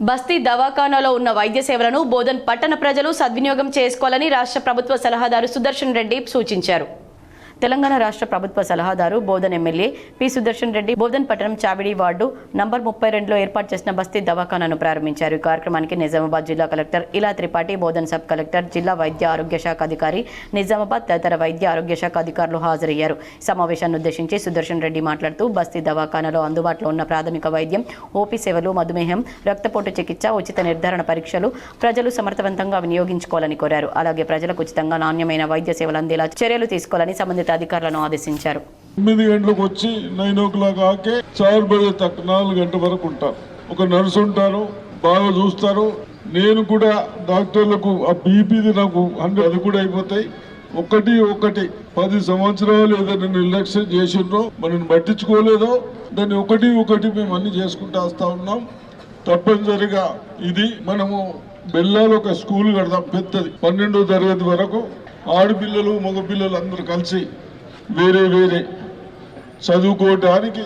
బస్తీ దవాఖానాలో ఉన్న వైద్య సేవలను బోధన్ పట్టణ ప్రజలు సద్వినియోగం చేసుకోవాలని రాష్ట్ర ప్రభుత్వ సలహాదారు సుదర్శన్ రెడ్డి సూచించారు. తెలంగాణ రాష్ట్ర ప్రభుత్వ సలహాదారు బోధన్ ఎమ్మెల్యే పి సుదర్శన్ రెడ్డి బోధన్ పట్టణం చావిడి వార్డు నంబర్ 32లో ఏర్పాటు చేసిన బస్తీ దవాఖానాను ప్రారంభించారు. ఈ కార్యక్రమానికి నిజామాబాద్ జిల్లా కలెక్టర్ ఇలా త్రిపాఠి, బోధన్ సబ్ కలెక్టర్, జిల్లా వైద్య ఆరోగ్య శాఖ అధికారి నిజామాబాద్ తదితర వైద్య ఆరోగ్య శాఖ అధికారులు హాజరయ్యారు. సమావేశాన్ని ఉద్దేశించి సుదర్శన్ రెడ్డి మాట్లాడుతూ బస్తీ దవాఖానాలో అందుబాటులో ఉన్న ప్రాథమిక వైద్యం, ఓపీ సేవలు, మధుమేహం, రక్తపోటు చికిత్స, ఉచిత నిర్ధారణ పరీక్షలు ప్రజలు సమర్థవంతంగా వినియోగించుకోవాలని కోరారు. అలాగే ప్రజలకు ఉచితంగా నాణ్యమైన వైద్య సేవలు అందేలా చర్యలు తీసుకోవాలని సంబంధిత అధికారులను ఆదేశించారు. 9 గంటలకు వచ్చి 9 o'clock ఆకే 4 బజే తక్ 4 గంటల వరకు ఉంటారు. ఒక నర్సు ఉంటారు, బాగా చూస్తారు. నేను కూడా డాక్టర్లకు ఆ బీపీది నాకు 100 అది కూడా అయిపోతాయి. ఒకటి 10 సంవత్సరాలు ఏదైనా నిర్లక్ష్యం చేసిండ్రో మనం పట్టించుకోలేదో దాన్ని ఒకటి మేము అన్ని చేసుకుంటూ వస్తూ ఉన్నాం. తప్పనిసరిగా ఇది మనము బెల్లాలో ఒక స్కూల్ కడదాం పెద్దది, 12వ తరగతి వరకు ఆడపిల్లలు మగపిల్లలు అందరూ కలిసి వేరే చదువుకోవటానికి